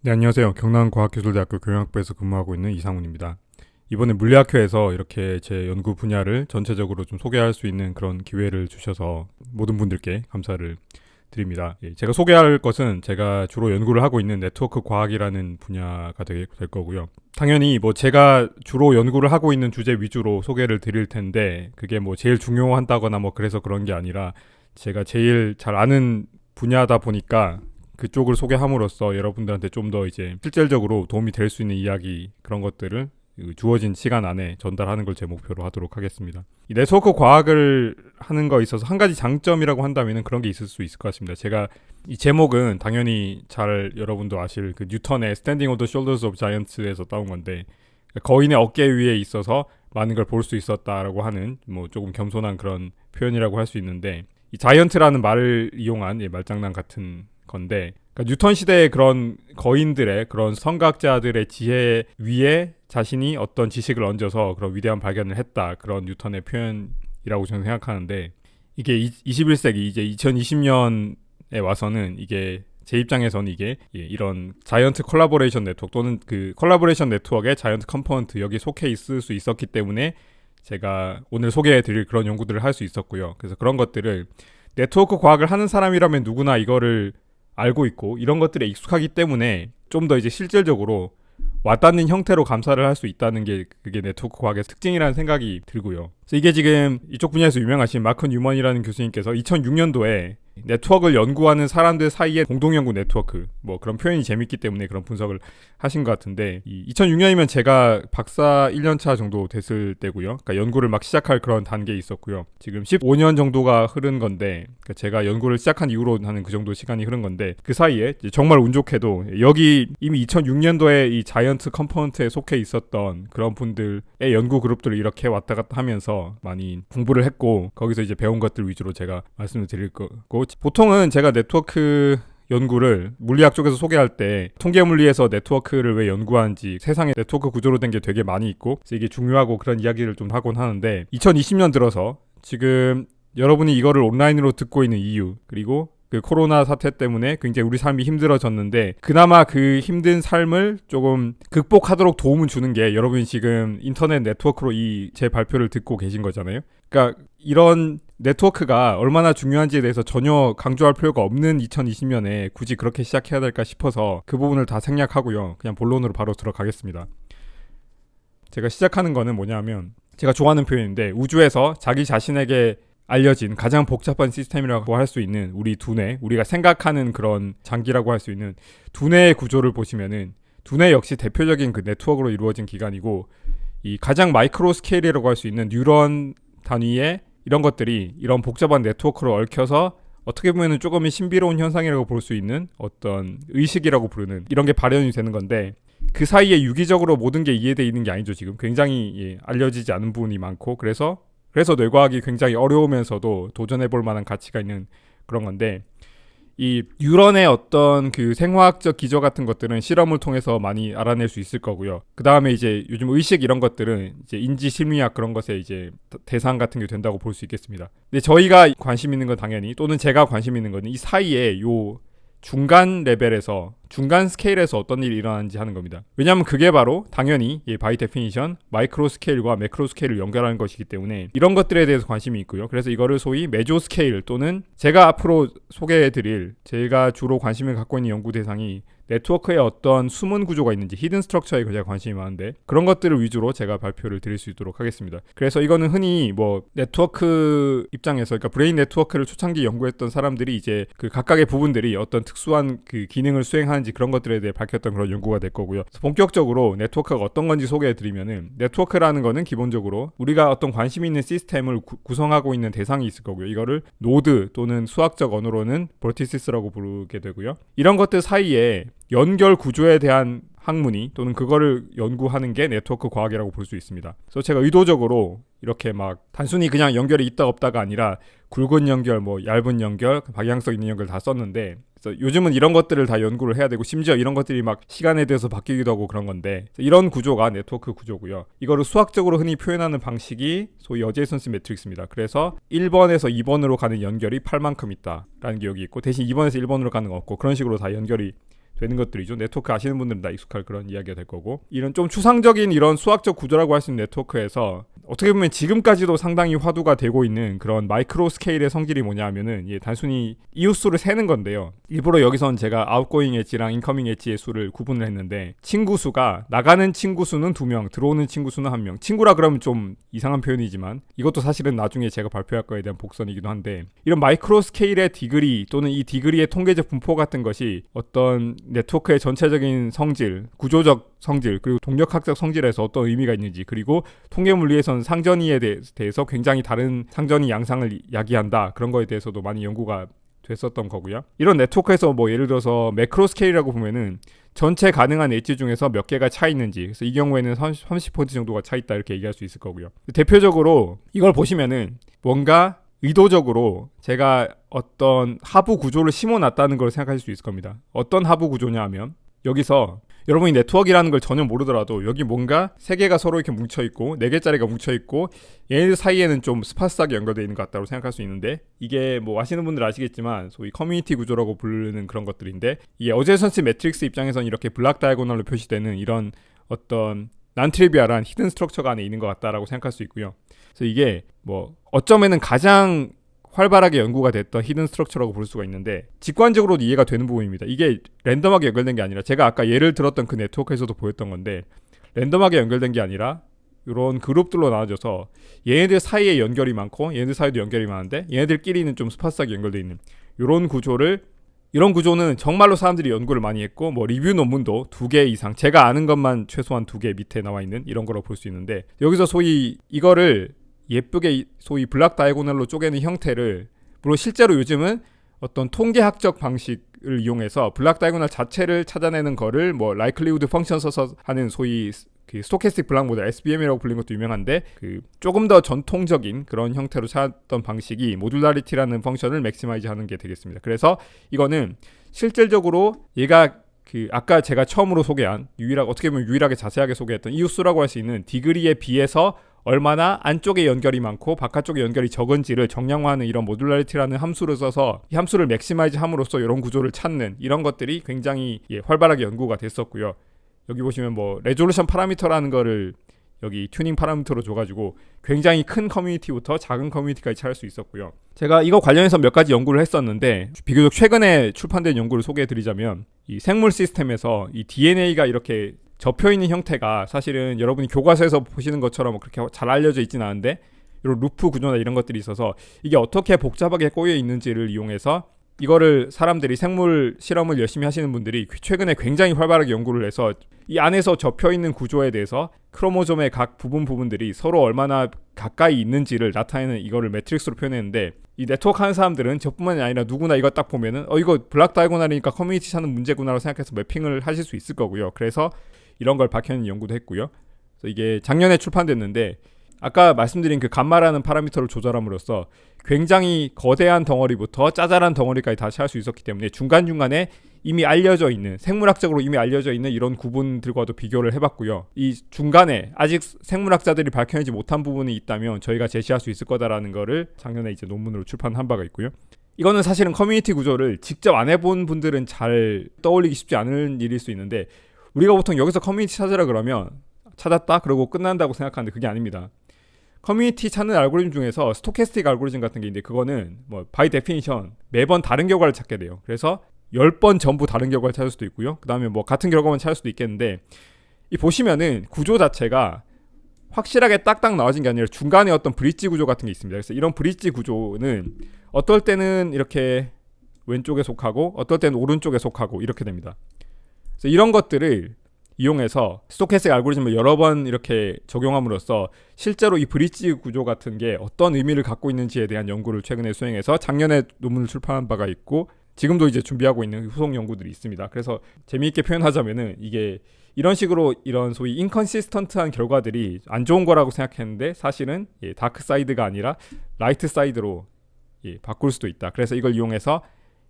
네, 안녕하세요. 경남과학기술대학교 경영학부에서 근무하고 있는 이상훈입니다. 이번에 물리학회에서 이렇게 제 연구 분야를 전체적으로 좀 소개할 수 있는 그런 기회를 주셔서 모든 분들께 감사를 드립니다. 제가 소개할 것은 제가 주로 연구를 하고 있는 네트워크 과학이라는 분야가 될 거고요. 당연히 뭐 제가 주로 연구를 하고 있는 주제 위주로 소개를 드릴 텐데 그게 뭐 제일 중요하다거나 뭐 그래서 그런 게 아니라 제가 제일 잘 아는 분야다 보니까 그쪽을 소개함으로써 여러분들한테 좀 더 이제 실질적으로 도움이 될 수 있는 이야기 그런 것들을 주어진 시간 안에 전달하는 걸 제 목표로 하도록 하겠습니다. 이 네트워크 과학을 하는 거 있어서 한 가지 장점이라고 한다면 그런 게 있을 수 있을 것 같습니다. 제가 이 제목은 당연히 잘 여러분도 아실 그 뉴턴의 Standing on the Shoulders of Giants에서 따온 건데 거인의 어깨 위에 있어서 많은 걸 볼 수 있었다라고 하는 뭐 조금 겸손한 그런 표현이라고 할 수 있는데 이 자이언트라는 말을 이용한 말장난 같은 건데 그러니까 뉴턴 시대의 그런 거인들의 그런 선각자들의 지혜 위에 자신이 어떤 지식을 얹어서 그런 위대한 발견을 했다 그런 뉴턴의 표현이라고 저는 생각하는데 이게 21세기 이제 2020년에 와서는 이게 제 입장에서는 이게 이런 자이언트 콜라보레이션 네트워크 또는 그 콜라보레이션 네트워크의 자이언트 컴포넌트 여기 속해 있을 수 있었기 때문에 제가 오늘 소개해드릴 그런 연구들을 할 수 있었고요. 그래서 그런 것들을 네트워크 과학을 하는 사람이라면 누구나 이거를 알고 있고 이런 것들에 익숙하기 때문에 좀 더 이제 실질적으로 와닿는 형태로 감사를 할 수 있다는 게 그게 네트워크 과학의 특징이라는 생각이 들고요. 그래서 이게 지금 이쪽 분야에서 유명하신 마크 뉴먼이라는 교수님께서 2006년도에 네트워크를 연구하는 사람들 사이의 공동연구 네트워크 뭐 그런 표현이 재밌기 때문에 그런 분석을 하신 것 같은데 2006년이면 제가 박사 1년차 정도 됐을 때고요. 그러니까 연구를 막 시작할 그런 단계에 있었고요. 지금 15년 정도가 흐른 건데 그러니까 제가 연구를 시작한 이후로 하는 그 정도 시간이 흐른 건데 그 사이에 정말 운 좋게도 여기 이미 2006년도에 이 자이언트 컴포넌트에 속해 있었던 그런 분들의 연구 그룹들을 이렇게 왔다 갔다 하면서 많이 공부를 했고 거기서 이제 배운 것들 위주로 제가 말씀을 드릴 거고 보통은 제가 네트워크 연구를 물리학 쪽에서 소개할 때 통계 물리에서 네트워크를 왜 연구하는지 세상에 네트워크 구조로 된 게 되게 많이 있고 그래서 이게 중요하고 그런 이야기를 좀 하곤 하는데 2020년 들어서 지금 여러분이 이거를 온라인으로 듣고 있는 이유 그리고 그 코로나 사태 때문에 굉장히 우리 삶이 힘들어졌는데 그나마 그 힘든 삶을 조금 극복하도록 도움을 주는 게 여러분이 지금 인터넷 네트워크로 이 제 발표를 듣고 계신 거잖아요. 그러니까 이런 네트워크가 얼마나 중요한지에 대해서 전혀 강조할 필요가 없는 2020년에 굳이 그렇게 시작해야 될까 싶어서 그 부분을 다 생략하고요. 그냥 본론으로 바로 들어가겠습니다. 제가 시작하는 거는 뭐냐면 제가 좋아하는 표현인데 우주에서 자기 자신에게 알려진 가장 복잡한 시스템이라고 할 수 있는 우리 두뇌, 우리가 생각하는 그런 장기라고 할 수 있는 두뇌의 구조를 보시면은 두뇌 역시 대표적인 그 네트워크로 이루어진 기관이고 이 가장 마이크로 스케일이라고 할 수 있는 뉴런 단위의 이런 것들이 이런 복잡한 네트워크로 얽혀서 어떻게 보면 조금 신비로운 현상이라고 볼 수 있는 어떤 의식이라고 부르는 이런 게 발현이 되는 건데 그 사이에 유기적으로 모든 게 이해되어 있는 게 아니죠. 지금 굉장히 알려지지 않은 부분이 많고 그래서 뇌과학이 굉장히 어려우면서도 도전해볼 만한 가치가 있는 그런 건데 이 뉴런의 어떤 그 생화학적 기저 같은 것들은 실험을 통해서 많이 알아낼 수 있을 거고요. 그 다음에 이제 요즘 의식 이런 것들은 이제 인지 심리학 그런 것에 이제 대상 같은 게 된다고 볼 수 있겠습니다. 근데 저희가 관심 있는 건 당연히 또는 제가 관심 있는 건 이 사이에 요 중간 레벨에서 중간 스케일에서 어떤 일이 일어나는지 하는 겁니다. 왜냐하면 그게 바로 당연히 바이 데피니션 마이크로 스케일과 매크로 스케일을 연결하는 것이기 때문에 이런 것들에 대해서 관심이 있고요. 그래서 이거를 소위 메조 스케일 또는 제가 앞으로 소개해드릴 제가 주로 관심을 갖고 있는 연구 대상이 네트워크에 어떤 숨은 구조가 있는지 히든 스트럭처에 제가 관심이 많은데 그런 것들을 위주로 제가 발표를 드릴 수 있도록 하겠습니다. 그래서 이거는 흔히 뭐 네트워크 입장에서 그러니까 브레인 네트워크를 초창기 연구했던 사람들이 이제 그 각각의 부분들이 어떤 특수한 그 기능을 수행하는지 그런 것들에 대해 밝혔던 그런 연구가 될 거고요. 본격적으로 네트워크가 어떤 건지 소개해드리면은 네트워크라는 거는 기본적으로 우리가 어떤 관심 있는 시스템을 구성하고 있는 대상이 있을 거고요. 이거를 노드 또는 수학적 언어로는 버티시스라고 부르게 되고요. 이런 것들 사이에 연결 구조에 대한 학문이 또는 그거를 연구하는 게 네트워크 과학이라고 볼 수 있습니다. 그래서 제가 의도적으로 이렇게 막 단순히 그냥 연결이 있다 없다가 아니라 굵은 연결, 뭐 얇은 연결, 방향성 있는 연결 다 썼는데 그래서 요즘은 이런 것들을 다 연구를 해야 되고 심지어 이런 것들이 막 시간에 대해서 바뀌기도 하고 그런 건데 이런 구조가 네트워크 구조고요. 이거를 수학적으로 흔히 표현하는 방식이 소위 어제이선시 매트릭스입니다. 그래서 1번에서 2번으로 가는 연결이 8만큼 있다라는 게 여기 있고 대신 2번에서 1번으로 가는 거 없고 그런 식으로 다 연결이 되는 것들이죠. 네트워크 아시는 분들은 다 익숙할 그런 이야기가 될 거고, 이런 좀 추상적인 이런 수학적 구조라고 할 수 있는 네트워크에서 어떻게 보면 지금까지도 상당히 화두가 되고 있는 그런 마이크로 스케일의 성질이 뭐냐 하면은 단순히 이웃수를 세는 건데요. 일부러 여기선 제가 아웃고잉 엣지랑 인커밍 엣지의 수를 구분을 했는데, 친구 수가 나가는 친구 수는 2명, 들어오는 친구 수는 1명. 친구라 그러면 좀 이상한 표현이지만 이것도 사실은 나중에 제가 발표할 거에 대한 복선이기도 한데, 이런 마이크로 스케일의 디그리 또는 이 디그리의 통계적 분포 같은 것이 어떤 네트워크의 전체적인 성질, 구조적 성질, 그리고 동력학적 성질에서 어떤 의미가 있는지, 그리고 통계물리에서는 상전이에 대해서 굉장히 다른 상전이 양상을 야기한다, 그런 거에 대해서도 많이 연구가 됐었던 거고요. 이런 네트워크에서 뭐 예를 들어서 매크로 스케일이라고 보면은 전체 가능한 엣지 중에서 몇 개가 차 있는지, 그래서 이 경우에는 30% 정도가 차 있다 이렇게 얘기할 수 있을 거고요. 대표적으로 이걸 보시면은 뭔가 의도적으로 제가 어떤 하부 구조를 심어놨다는 걸 생각하실 수 있을 겁니다. 어떤 하부 구조냐 하면, 여기서 여러분이 네트워크라는 걸 전혀 모르더라도 여기 뭔가 3개가 서로 이렇게 뭉쳐있고 4개짜리가 뭉쳐있고 얘네들 사이에는 좀 스파스하게 연결되어 있는 것 같다고 생각할 수 있는데, 이게 뭐 아시는 분들 아시겠지만 소위 커뮤니티 구조라고 부르는 그런 것들인데, 이게 어제선치 매트릭스 입장에서는 이렇게 블락 다이아고널로 표시되는 이런 어떤 난트리비얼한 히든 스트럭처가 안에 있는 것 같다라고 생각할 수 있고요. 그래서 이게 뭐 어쩌면은 가장 활발하게 연구가 됐던 히든 스트럭처라고 볼 수가 있는데, 직관적으로도 이해가 되는 부분입니다. 이게 랜덤하게 연결된 게 아니라, 제가 아까 예를 들었던 그 네트워크에서도 보였던 건데, 랜덤하게 연결된 게 아니라 이런 그룹들로 나눠져서 얘네들 사이에 연결이 많고 얘네들 사이도 연결이 많은데 얘네들끼리는 좀 스파스하게 연결되어 있는 이런 구조는 정말로 사람들이 연구를 많이 했고, 뭐 리뷰 논문도 2개 이상, 제가 아는 것만 최소한 2개 밑에 나와 있는 이런 거로 볼 수 있는데, 여기서 소위 이거를 예쁘게 소위 블락 다이아고널로 쪼개는 형태를, 물론 실제로 요즘은 어떤 통계학적 방식을 이용해서 블락 다이아고널 자체를 찾아내는 거를 뭐 라이클리우드 펑션 써서 하는 소위 그 스토캐스틱 블락 모델 SBM이라고 불리는 것도 유명한데, 그 조금 더 전통적인 그런 형태로 찾았던 방식이 모듈라리티라는 펑션을 맥시마이즈 하는 게 되겠습니다. 그래서 이거는 실질적으로 얘가 그 아까 제가 처음으로 소개한 어떻게 보면 유일하게 자세하게 소개했던 이웃수라고 할 수 있는 디그리에 비해서 얼마나 안쪽에 연결이 많고 바깥쪽에 연결이 적은지를 정량화하는 이런 모듈라리티라는 함수를 써서 이 함수를 맥시마이즈 함으로써 이런 구조를 찾는 이런 것들이 굉장히 활발하게 연구가 됐었고요. 여기 보시면 뭐 레졸루션 파라미터라는 거를 여기 튜닝 파라미터로 줘가지고 굉장히 큰 커뮤니티부터 작은 커뮤니티까지 찾을 수 있었고요. 제가 이거 관련해서 몇 가지 연구를 했었는데, 비교적 최근에 출판된 연구를 소개해드리자면, 이 생물 시스템에서 이 DNA가 이렇게 접혀있는 형태가 사실은 여러분이 교과서에서 보시는 것처럼 그렇게 잘 알려져 있지는 않은데, 이런 루프 구조나 이런 것들이 있어서 이게 어떻게 복잡하게 꼬여 있는지를 이용해서 이거를 사람들이 생물 실험을 열심히 하시는 분들이 최근에 굉장히 활발하게 연구를 해서 이 안에서 접혀있는 구조에 대해서 크로모솜의 각 부분들이 서로 얼마나 가까이 있는지를 나타내는 이거를 매트릭스로 표현했는데, 이 네트워크 하는 사람들은 저뿐만이 아니라 누구나 이거 딱 보면은 이거 블락 다이아고널이니까 커뮤니티 찾는 문제구나라고 생각해서 매핑을 하실 수 있을 거고요. 그래서 이런 걸 밝혀내는 연구도 했고요. 그래서 이게 작년에 출판됐는데, 아까 말씀드린 그 감마라는 파라미터를 조절함으로써 굉장히 거대한 덩어리부터 짜잘한 덩어리까지 다 찾을 수 있었기 때문에 중간중간에 이미 알려져 있는, 생물학적으로 이미 알려져 있는 이런 구분들과도 비교를 해봤고요. 이 중간에 아직 생물학자들이 밝혀내지 못한 부분이 있다면 저희가 제시할 수 있을 거다라는 거를 작년에 이제 논문으로 출판한 바가 있고요. 이거는 사실은 커뮤니티 구조를 직접 안 해본 분들은 잘 떠올리기 쉽지 않은 일일 수 있는데, 우리가 보통 여기서 커뮤니티 찾으라 그러면 찾았다 그러고 끝난다고 생각하는데 그게 아닙니다. 커뮤니티 찾는 알고리즘 중에서 스토캐스틱 알고리즘 같은 게 있는데, 그거는 뭐 바이 데피니션 매번 다른 결과를 찾게 돼요. 그래서 10번 전부 다른 결과를 찾을 수도 있고요. 그 다음에 뭐 같은 결과만 찾을 수도 있겠는데, 이 보시면은 구조 자체가 확실하게 딱딱 나와진 게 아니라 중간에 어떤 브릿지 구조 같은 게 있습니다. 그래서 이런 브릿지 구조는 어떨 때는 이렇게 왼쪽에 속하고 어떨 때는 오른쪽에 속하고 이렇게 됩니다. 그래서 이런 것들을 이용해서 스토캐스틱 알고리즘을 여러 번 이렇게 적용함으로써 실제로 이 브릿지 구조 같은 게 어떤 의미를 갖고 있는지에 대한 연구를 최근에 수행해서 작년에 논문을 출판한 바가 있고, 지금도 이제 준비하고 있는 후속 연구들이 있습니다. 그래서 재미있게 표현하자면은 이게 이런 식으로 이런 소위 인컨시스턴트한 결과들이 안 좋은 거라고 생각했는데, 사실은 다크 사이드가 아니라 라이트 사이드로 바꿀 수도 있다. 그래서 이걸 이용해서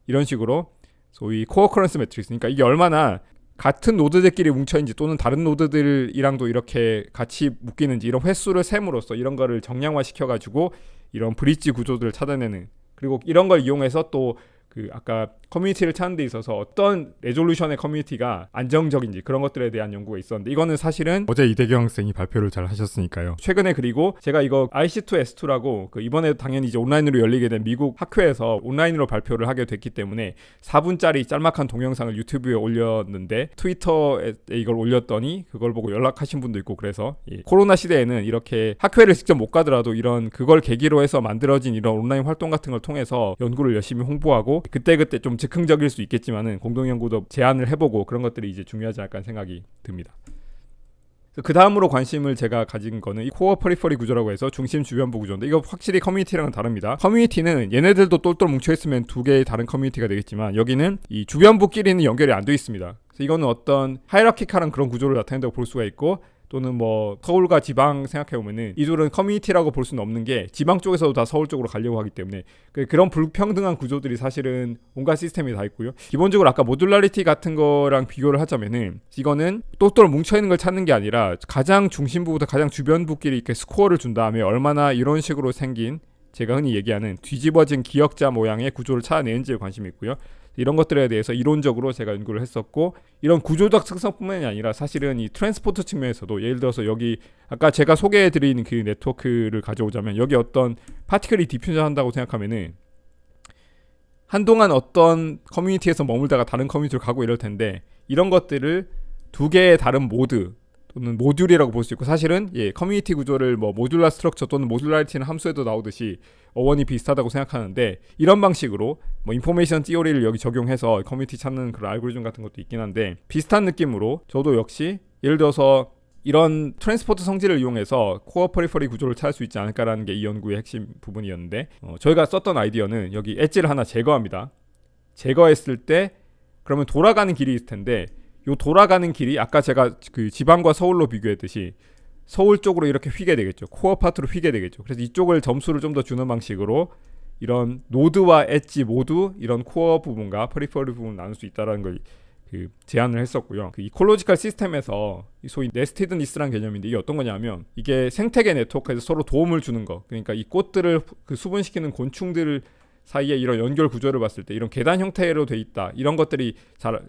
이런 식으로 소위 코어커런스 매트릭스, 그러니까 이게 얼마나 같은 노드들끼리 뭉쳐있는지 또는 다른 노드들이랑도 이렇게 같이 묶이는지 이런 횟수를 셈으로써 이런 거를 정량화 시켜가지고 이런 브릿지 구조들을 찾아내는, 그리고 이런 걸 이용해서 또 그 아까 커뮤니티를 찾는 데 있어서 어떤 레졸루션의 커뮤니티가 안정적인지 그런 것들에 대한 연구가 있었는데, 이거는 사실은 어제 이대경 학생이 발표를 잘 하셨으니까요. 최근에 그리고 제가 이거 IC2S2라고 그 이번에 당연히 이제 온라인으로 열리게 된 미국 학회에서 온라인으로 발표를 하게 됐기 때문에 4분짜리 짤막한 동영상을 유튜브에 올렸는데, 트위터에 이걸 올렸더니 그걸 보고 연락하신 분도 있고, 그래서 코로나 시대에는 이렇게 학회를 직접 못 가더라도 이런 그걸 계기로 해서 만들어진 이런 온라인 활동 같은 걸 통해서 연구를 열심히 홍보하고, 그때그때 좀 즉흥적일 수 있겠지만은 공동연구도 제안을 해보고 그런 것들이 이제 중요하지 않을까 생각이 듭니다. 그 다음으로 관심을 제가 가진 거는 이 코어 퍼리퍼리 구조라고 해서 중심 주변부 구조인데, 이거 확실히 커뮤니티랑은 다릅니다. 커뮤니티는 얘네들도 똘똘 뭉쳐있으면 두 개의 다른 커뮤니티가 되겠지만, 여기는 이 주변부끼리는 연결이 안 돼 있습니다. 그래서 이거는 어떤 하이라키칼한 그런 구조를 나타낸다고 볼 수가 있고, 또는 뭐 서울과 지방 생각해보면은 이 둘은 커뮤니티라고 볼 수는 없는 게, 지방 쪽에서도 다 서울 쪽으로 가려고 하기 때문에 그런 불평등한 구조들이 사실은 온갖 시스템이 다 있고요. 기본적으로 아까 모듈라리티 같은 거랑 비교를 하자면은, 이거는 똘똘 뭉쳐있는 걸 찾는 게 아니라 가장 중심부부터 가장 주변부끼리 이렇게 스코어를 준 다음에 얼마나 이런 식으로 생긴, 제가 흔히 얘기하는 뒤집어진 기역자 모양의 구조를 찾아내는지에 관심이 있고요. 이런 것들에 대해서 이론적으로 제가 연구를 했었고, 이런 구조적 특성뿐만이 아니라 사실은 이 트랜스포트 측면에서도, 예를 들어서 여기 아까 제가 소개해드린 그 네트워크를 가져오자면, 여기 어떤 파티클이 디퓨전 한다고 생각하면은 한동안 어떤 커뮤니티에서 머물다가 다른 커뮤니티로 가고 이럴 텐데, 이런 것들을 두 개의 다른 모드 또는 모듈이라고 볼 수 있고, 사실은 커뮤니티 구조를 뭐 모듈라 스트럭처 또는 모듈라리티는 함수에도 나오듯이 어원이 비슷하다고 생각하는데, 이런 방식으로 뭐 인포메이션 티오리를 여기 적용해서 커뮤니티 찾는 그런 알고리즘 같은 것도 있긴 한데, 비슷한 느낌으로 저도 역시 예를 들어서 이런 트랜스포트 성질을 이용해서 코어 퍼리퍼리 구조를 찾을 수 있지 않을까라는 게 이 연구의 핵심 부분이었는데, 저희가 썼던 아이디어는 여기 엣지를 하나 제거합니다. 제거했을 때 그러면 돌아가는 길이 있을 텐데, 요 돌아가는 길이 아까 제가 그 지방과 서울로 비교했듯이 서울 쪽으로 이렇게 휘게 되겠죠. 코어 파트로 휘게 되겠죠. 그래서 이쪽을 점수를 좀 더 주는 방식으로 이런 노드와 엣지 모두 이런 코어 부분과 퍼리퍼리 부분을 나눌 수 있다는 걸 제안을 했었고요. 그 이콜로지컬 시스템에서 소위 네스티드니스라는 개념인데, 이게 어떤 거냐면, 이게 생태계 네트워크에서 서로 도움을 주는 거, 그러니까 이 꽃들을 수분시키는 곤충들 사이에 이런 연결 구조를 봤을 때 이런 계단 형태로 돼 있다, 이런 것들이 잘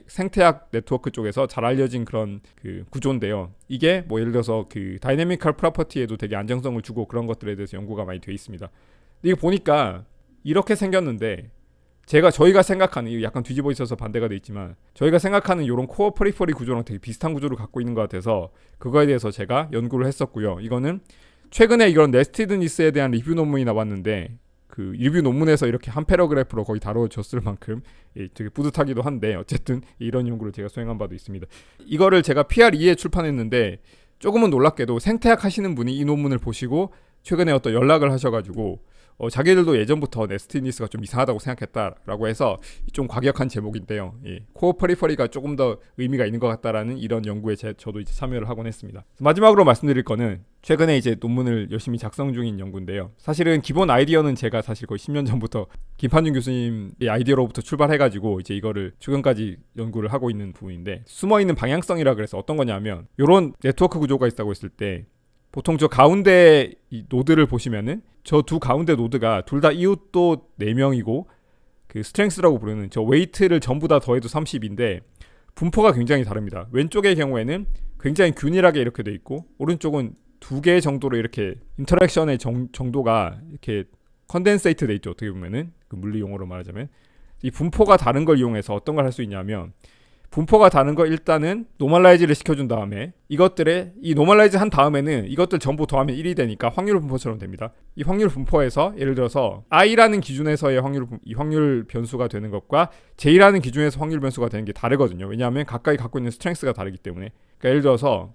생태학 네트워크 쪽에서 잘 알려진 그런 구조인데요. 이게 뭐 예를 들어서 다이내미컬 프로퍼티에도 되게 안정성을 주고 그런 것들에 대해서 연구가 많이 돼 있습니다. 이거 보니까 이렇게 생겼는데, 저희가 생각하는, 이거 약간 뒤집어 있어서 반대가 돼 있지만, 저희가 생각하는 이런 코어 퍼리퍼리 구조랑 되게 비슷한 구조를 갖고 있는 것 같아서 그거에 대해서 제가 연구를 했었고요. 이거는 최근에 이런 네스티드니스에 대한 리뷰 논문이 나왔는데, 그 리뷰 논문에서 이렇게 한 패러그래프로 거의 다뤄졌을 만큼 되게 뿌듯하기도 한데, 어쨌든 이런 연구를 제가 수행한 바도 있습니다. 이거를 제가 PR2에 출판했는데, 조금은 놀랍게도 생태학 하시는 분이 이 논문을 보시고 최근에 어떤 연락을 하셔가지고 자기들도 예전부터 네스티니스가 좀 이상하다고 생각했다라고 해서 좀 과격한 제목인데요. 코어 퍼리퍼리가 조금 더 의미가 있는 것 같다라는 이런 연구에 저도 이제 참여를 하곤 했습니다. 마지막으로 말씀드릴 거는 최근에 이제 논문을 열심히 작성 중인 연구인데요. 사실은 기본 아이디어는 제가 사실 거의 10년 전부터 김판준 교수님의 아이디어로부터 출발해가지고 이제 이거를 최근까지 연구를 하고 있는 부분인데, 숨어있는 방향성이라 그래서 어떤 거냐면, 이런 네트워크 구조가 있다고 했을 때 보통 저 가운데 이 노드를 보시면은 저 두 가운데 노드가 둘 다 이웃도 4명이고 그 스트렝스라고 부르는 저 웨이트를 전부 다 더해도 30인데 분포가 굉장히 다릅니다. 왼쪽의 경우에는 굉장히 균일하게 이렇게 돼 있고, 오른쪽은 2개 정도로 이렇게 인터랙션의 정도가 이렇게 컨덴세이트 돼 있죠. 어떻게 보면은 그 물리 용어로 말하자면, 이 분포가 다른 걸 이용해서 어떤 걸 할 수 있냐면, 분포가 다른 거 일단은 노멀라이즈를 시켜준 다음에 이것들의 이 노멀라이즈 한 다음에는 이것들 전부 더하면 1이 되니까 확률 분포처럼 됩니다. 이 확률 분포에서 예를 들어서 i라는 기준에서의 확률 변수가 되는 것과 j라는 기준에서 확률 변수가 되는 게 다르거든요. 왜냐하면 가까이 갖고 있는 스트렝스가 다르기 때문에. 그러니까 예를 들어서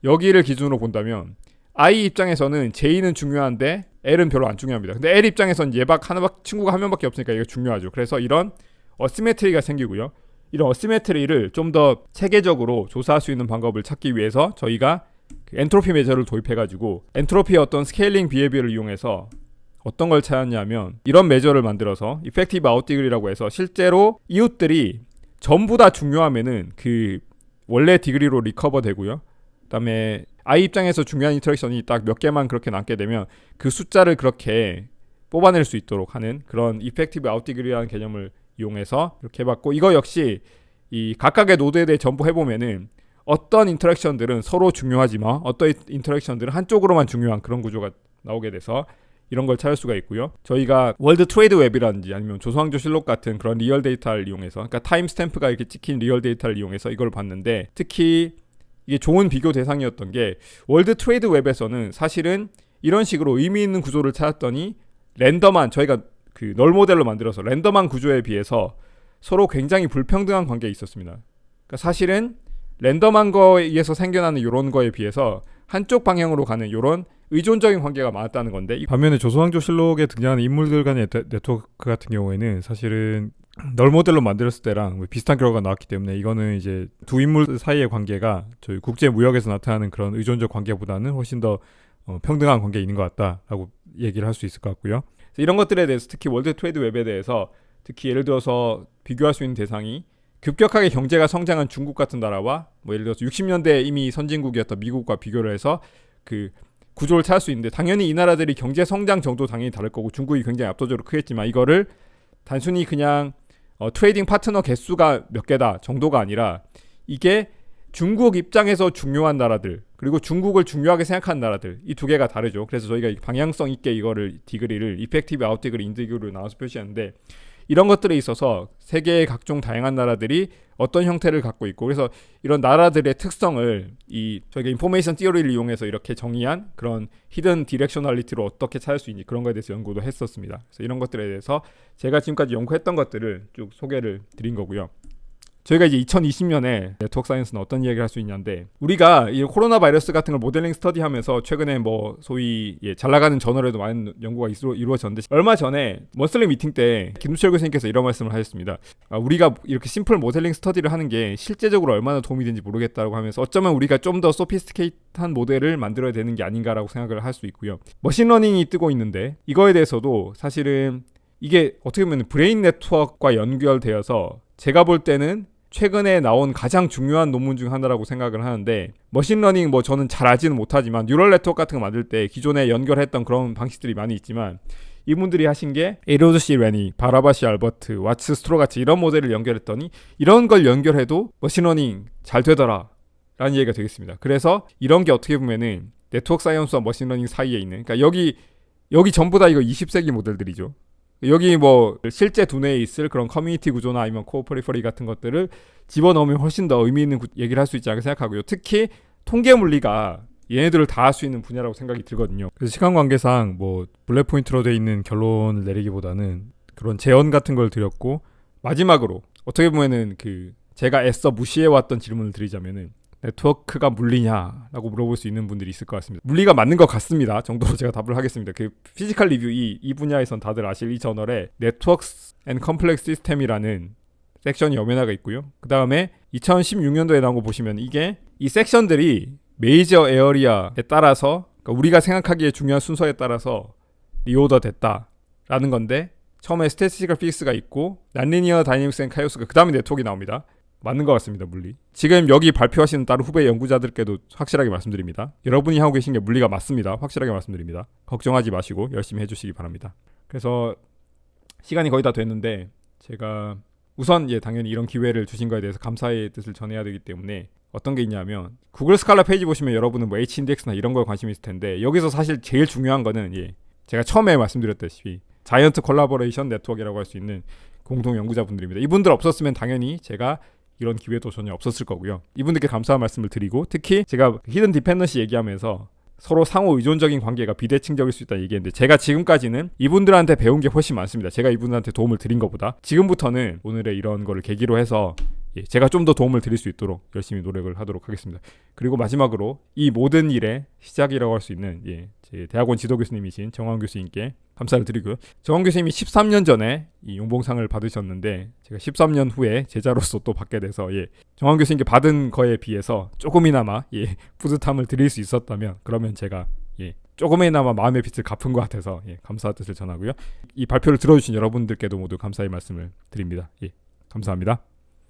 여기를 기준으로 본다면 i 입장에서는 j는 중요한데 l은 별로 안 중요합니다. 근데 l 입장에서는 친구가 한 명밖에 없으니까 이게 중요하죠. 그래서 이런 어시메트리가 생기고요. 이런 어시메트리를 좀 더 체계적으로 조사할 수 있는 방법을 찾기 위해서 저희가 엔트로피 메저를 도입해가지고 엔트로피의 어떤 스케일링 비헤비어를 이용해서 어떤 걸 찾았냐면, 이런 메저를 만들어서 이펙티브 아웃디그리라고 해서 실제로 이웃들이 전부 다 중요하면은 그 원래 디그리로 리커버 되고요. 그다음에 i 입장에서 중요한 인터랙션이 딱 몇 개만 그렇게 남게 되면 그 숫자를 그렇게 뽑아낼 수 있도록 하는 그런 이펙티브 아웃디그리라는 개념을 이용해서 이렇게 해봤고, 이거 역시 이 각각의 노드에 대해 전부 해보면은 어떤 인터랙션들은 서로 중요하지만 어떤 인터랙션들은 한쪽으로만 중요한 그런 구조가 나오게 돼서 이런 걸 찾을 수가 있고요. 저희가 월드 트레이드 웹이라든지 아니면 조선왕조실록 같은 그런 리얼 데이터를 이용해서, 그러니까 타임 스탬프가 이렇게 찍힌 리얼 데이터를 이용해서 이걸 봤는데, 특히 이게 좋은 비교 대상이었던 게 월드 트레이드 웹에서는 사실은 이런 식으로 의미 있는 구조를 찾았더니 랜덤한, 저희가 그 널 모델로 만들어서 랜덤한 구조에 비해서 서로 굉장히 불평등한 관계에 있었습니다. 그러니까 사실은 랜덤한 거에 의해서 생겨나는 이런 거에 비해서 한쪽 방향으로 가는 이런 의존적인 관계가 많았다는 건데, 반면에 조선왕조실록에 등장하는 인물들 간의 네트워크 같은 경우에는 사실은 널 모델로 만들었을 때랑 비슷한 결과가 나왔기 때문에 이거는 이제 두 인물 사이의 관계가 저희 국제 무역에서 나타나는 그런 의존적 관계보다는 훨씬 더 평등한 관계에 있는 것 같다라고 얘기를 할 수 있을 것 같고요. 이런 것들에 대해서 특히 월드 트레이드 웹에 대해서 특히 예를 들어서 비교할 수 있는 대상이 급격하게 경제가 성장한 중국 같은 나라와 뭐 예를 들어서 60년대에 이미 선진국이었던 미국과 비교를 해서 그 구조를 찾을 수 있는데, 당연히 이 나라들이 경제 성장 정도 당연히 다를 거고 중국이 굉장히 압도적으로 크겠지만 이거를 단순히 그냥 트레이딩 파트너 개수가 몇 개다 정도가 아니라 이게 중국 입장에서 중요한 나라들 그리고 중국을 중요하게 생각하는 나라들, 이 두 개가 다르죠. 그래서 저희가 방향성 있게 이거를 디그리를 이펙티브 아웃디그리 인디그리로 나눠서 표시하는데, 이런 것들에 있어서 세계의 각종 다양한 나라들이 어떤 형태를 갖고 있고, 그래서 이런 나라들의 특성을 이 저희가 인포메이션 티어리를 이용해서 이렇게 정의한 그런 히든 디렉셔널리티로 어떻게 찾을 수 있는지 그런 거에 대해서 연구도 했었습니다. 그래서 이런 것들에 대해서 제가 지금까지 연구했던 것들을 쭉 소개를 드린 거고요. 저희가 이제 2020년에 네트워크 사이언스는 어떤 이야기를 할 수 있냐인데, 우리가 이 코로나 바이러스 같은 걸 모델링 스터디하면서 최근에 뭐 소위 잘 나가는 저널에도 많은 연구가 이루어졌는데, 얼마 전에 먼슬리 미팅 때 김두철 교수님께서 이런 말씀을 하셨습니다. 우리가 이렇게 심플 모델링 스터디를 하는 게 실제적으로 얼마나 도움이 되는지 모르겠다고 하면서 어쩌면 우리가 좀 더 소피스티케이트한 모델을 만들어야 되는 게 아닌가라고 생각을 할 수 있고요. 머신러닝이 뜨고 있는데 이거에 대해서도 사실은 이게 어떻게 보면 브레인 네트워크와 연결되어서 제가 볼 때는 최근에 나온 가장 중요한 논문 중 하나라고 생각을 하는데, 머신러닝 뭐 저는 잘 알지는 못하지만 뉴럴 네트워크 같은 거 만들 때 기존에 연결했던 그런 방식들이 많이 있지만, 이분들이 하신 게 에로드 시 레니, 바라바시 알버트, 왓츠 스트로 같이 이런 모델을 연결했더니 이런 걸 연결해도 머신러닝 잘 되더라 라는 얘기가 되겠습니다. 그래서 이런 게 어떻게 보면은 네트워크 사이언스와 머신러닝 사이에 있는, 그러니까 여기 전부 다 이거 20세기 모델들이죠. 여기 뭐 실제 두뇌에 있을 그런 커뮤니티 구조나 아니면 코어 퍼리퍼리 같은 것들을 집어넣으면 훨씬 더 의미 있는 얘기를 할 수 있지 않을까 생각하고요. 특히 통계 물리가 얘네들을 다 할 수 있는 분야라고 생각이 들거든요. 그래서 시간 관계상 뭐 블랙 포인트로 돼 있는 결론을 내리기보다는 그런 제언 같은 걸 드렸고, 마지막으로 어떻게 보면은 제가 애써 무시해왔던 질문을 드리자면은, 네트워크가 물리냐라고 물어볼 수 있는 분들이 있을 것 같습니다. 물리가 맞는 것 같습니다 정도로 제가 답을 하겠습니다. 피지컬 리뷰 이 분야에선 다들 아실 이 저널에 Networks and Complex System이라는 섹션이 여면화가 있고요. 그 다음에 2016년도에 나온 거 보시면 이게 이 섹션들이 메이저 에어리아에 따라서, 그러니까 우리가 생각하기에 중요한 순서에 따라서 리오더 됐다라는 건데, 처음에 스태티스티컬 피직스가 있고 난리니어 다이내믹스 앤 카오스가, 그 다음에 네트워크가 나옵니다. 맞는 것 같습니다. 물리. 지금 여기 발표하시는 다른 후배 연구자들께도 확실하게 말씀드립니다. 여러분이 하고 계신 게 물리가 맞습니다. 확실하게 말씀드립니다. 걱정하지 마시고 열심히 해주시기 바랍니다. 그래서 시간이 거의 다 됐는데, 제가 우선 당연히 이런 기회를 주신 거에 대해서 감사의 뜻을 전해야 되기 때문에 어떤 게 있냐면, 구글 스칼라 페이지 보시면 여러분은 뭐 H-인덱스나 이런 거에 관심이 있을 텐데, 여기서 사실 제일 중요한 거는 제가 처음에 말씀드렸다시피 자이언트 콜라보레이션 네트워크라고 할 수 있는 공동 연구자분들입니다. 이분들 없었으면 당연히 제가 이런 기회도 전혀 없었을 거고요. 이분들께 감사한 말씀을 드리고, 특히 제가 히든 디펜던시 얘기하면서 서로 상호 의존적인 관계가 비대칭적일 수 있다 얘기했는데, 제가 지금까지는 이분들한테 배운 게 훨씬 많습니다. 제가 이분들한테 도움을 드린 것보다. 지금부터는 오늘의 이런 거를 계기로 해서 제가 좀 더 도움을 드릴 수 있도록 열심히 노력을 하도록 하겠습니다. 그리고 마지막으로 이 모든 일의 시작이라고 할 수 있는 제 대학원 지도 교수님이신 정황 교수님께 감사를 드리고요. 정황 교수님이 13년 전에 이 용봉상을 받으셨는데, 제가 13년 후에 제자로서 또 받게 돼서 정황 교수님께 받은 거에 비해서 조금이나마 뿌듯함을 드릴 수 있었다면, 그러면 제가 조금이나마 마음의 빚을 갚은 것 같아서 감사의 뜻을 전하고요. 이 발표를 들어주신 여러분들께도 모두 감사의 말씀을 드립니다. 감사합니다.